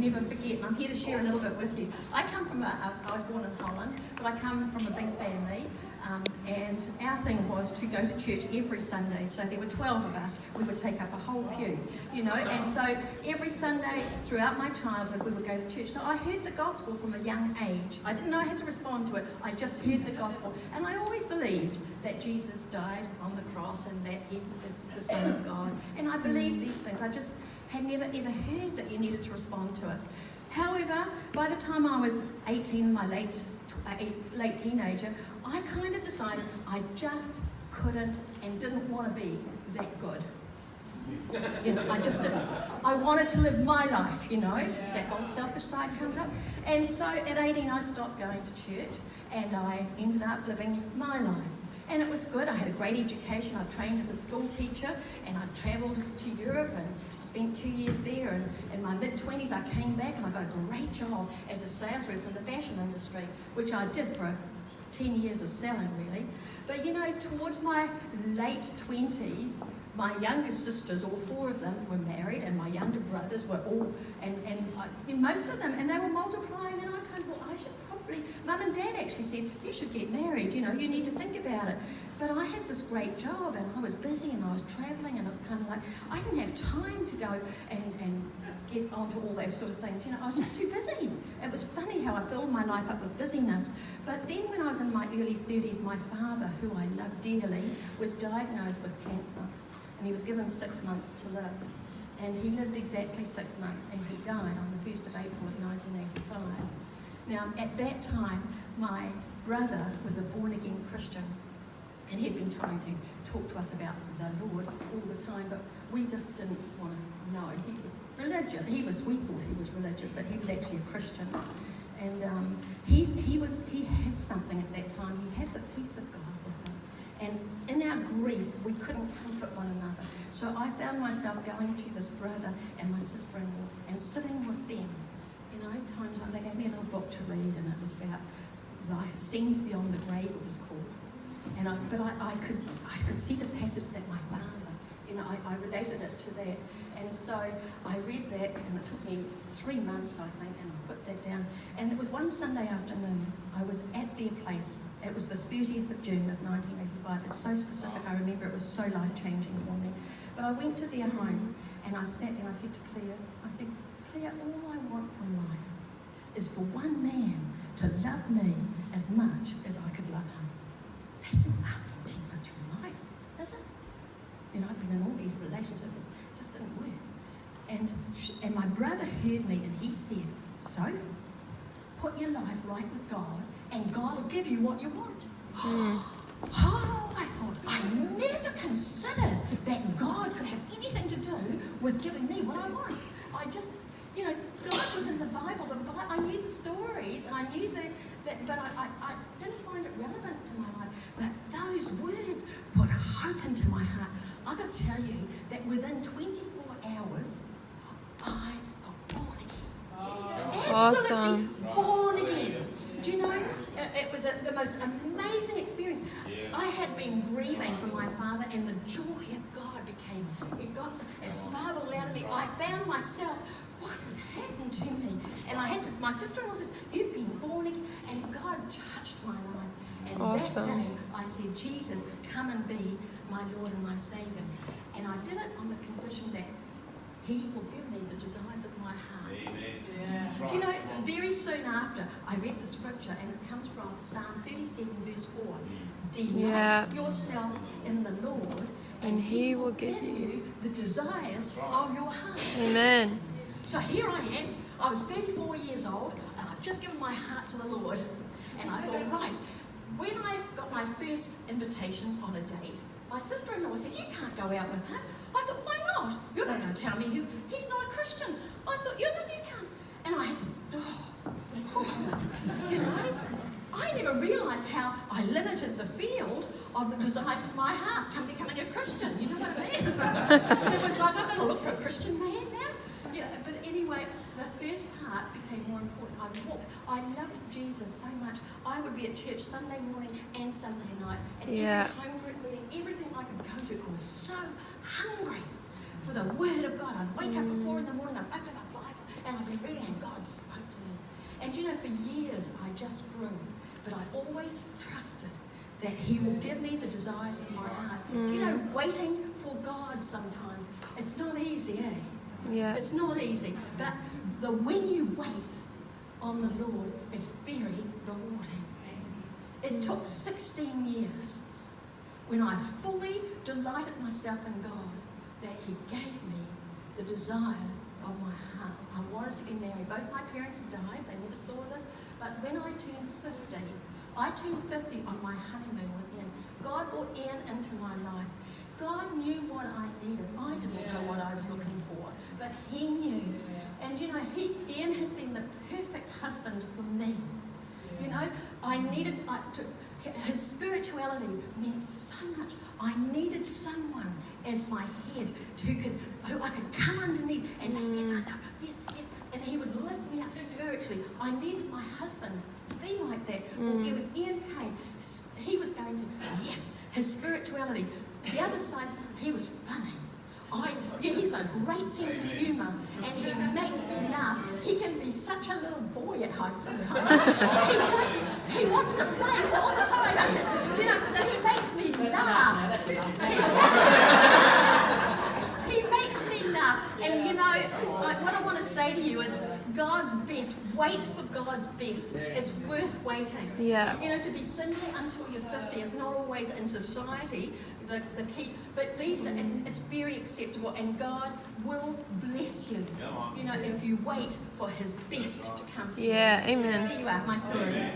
never forget, and I'm here to share a little bit with you. I was born in Holland, but I come from a big family, and our thing was to go to church every Sunday. So there were 12 of us. We would take up a whole pew, and so every Sunday throughout my childhood we would go to church. So I heard the gospel from a young age. I didn't know I had to respond to it. I just heard the gospel, and I always believed that Jesus died on the cross and that he is the Son of God. And I believed these things. I just had never ever heard that you needed to respond to it. However, by the time I was 18, my late teenager, I kind of decided I just couldn't and didn't want to be that good. I just didn't. I wanted to live my life, that old selfish side comes up. And so at 18 I stopped going to church and I ended up living my life. And it was good. I had a great education. I trained as a school teacher and I travelled to Europe and spent 2 years there. And in my mid-20s I came back and I got a great job as a sales rep in the fashion industry, which I did for 10 years of selling really. But towards my late 20s, my younger sisters, all 4 of them, were married, and my younger brothers were all, most of them, and they were multiplying, and I kind of thought, I should probably, Mum and Dad actually said, you should get married, you need to think about it. But I had this great job, and I was busy, and I was travelling, and it was kind of like, I didn't have time to go and get onto all those sort of things, I was just too busy. It was funny how I filled my life up with busyness. But then when I was in my early 30s, my father, who I love dearly, was diagnosed with cancer. And he was given 6 months to live. And he lived exactly 6 months, and he died on the 1st of April of 1985. Now, at that time, my brother was a born-again Christian, and he'd been trying to talk to us about the Lord all the time, but we just didn't want to know. He was religious. We thought he was religious, but he was actually a Christian. And he had something at that time. He had the peace of God with him. And in our grief, we couldn't comfort one another. So I found myself going to this brother and my sister-in-law and sitting with them. Time to time, they gave me a little book to read, and it was about life, Scenes Beyond the Grave, it was called. And I could see the passage that my father, I related it to that. And so I read that, and it took me 3 months, I think, and I put that down. And it was one Sunday afternoon. I was at their place. It was the 30th of June of 1985. It's so specific, I remember it was so life-changing for me. But I went to their home, and I sat and I said to Claire, Claire, all I want from life is for one man to love me as much as I could love him. That's not asking too much from life, is it? I've been in all these relationships, it just didn't work. And my brother heard me, and he said, so, put your life right with God, and God will give you what you want. Oh, I thought, I never considered that God could have anything to do with giving me what I want. I just, God was in the Bible. I knew the stories, and I knew that, but I didn't find it relevant to my life. But those words put hope into my heart. I've got to tell you that within 24 hours, I got born again. Absolutely born again. Do you know, it was the most amazing experience. I had been grieving for my father, and the joy of God it bubbled out of me. I found myself, what has happened to me? And my sister-in-law says, you've been born again, and God touched my life. And that day, I said, Jesus, come and be my Lord and my Savior. And I did it on the condition that He will give me the desires of my heart. Amen. Yeah. Very soon after, I read the scripture, and it comes from Psalm 37, verse 4. Delight yourself in the Lord, and He will give you the desires of your heart. Amen. So here I am. I was 34 years old, and I've just given my heart to the Lord. And I thought, right, when I got my first invitation on a date, my sister-in-law says, you can't go out with him. I thought, why not? You're not going to tell me he's not a Christian. I thought, you can't. And I had to, I never realised how I limited the field of the desires of my heart becoming a Christian. You know what I mean? It was like, I've got to look for a Christian man now. But anyway, the first part became more important. I loved Jesus so much. I would be at church Sunday morning and Sunday night, and every home group meeting, everything I could go to. I was so hungry for the Word of God. I'd wake up at 4 in the morning, I'd open my Bible, and I'd be reading and And you know, for years I just grew, but I always trusted that he will give me the desires of my heart. Do you know, waiting for God sometimes, it's not easy, eh? Yeah. It's not easy. But when you wait on the Lord, it's very rewarding. It took 16 years when I fully delighted myself in God that he gave me the desire of my heart. I wanted to be married. Both my parents have died. They never saw this. But when I turned 50, I turned 50 on my honeymoon with him. God brought Ian into my life. God knew what I needed. I didn't know what I was looking for, but he knew. And you know, Ian has been the perfect husband for me. You know, his spirituality meant so much. I needed someone as my head who I could come underneath and say, yes, I know, yes, yes. And he would lift me up spiritually. I needed my husband to be like that. Well, when Ian came, he was going to, yes, his spirituality. The other side, he was funny. He's got a great sense of humour, and he makes me laugh. He can be such a little boy at home sometimes. He wants to play all the time. Do you know, he makes me laugh. He makes me laugh. And you know, what I want to say to you is, God's best. Wait for God's best. It's worth waiting. Yeah. You know, to be single until you're 50 is not always in society the key, but it's very acceptable, and God will bless you. You know, if you wait for his best to come to you. Yeah, amen. There you are, my story.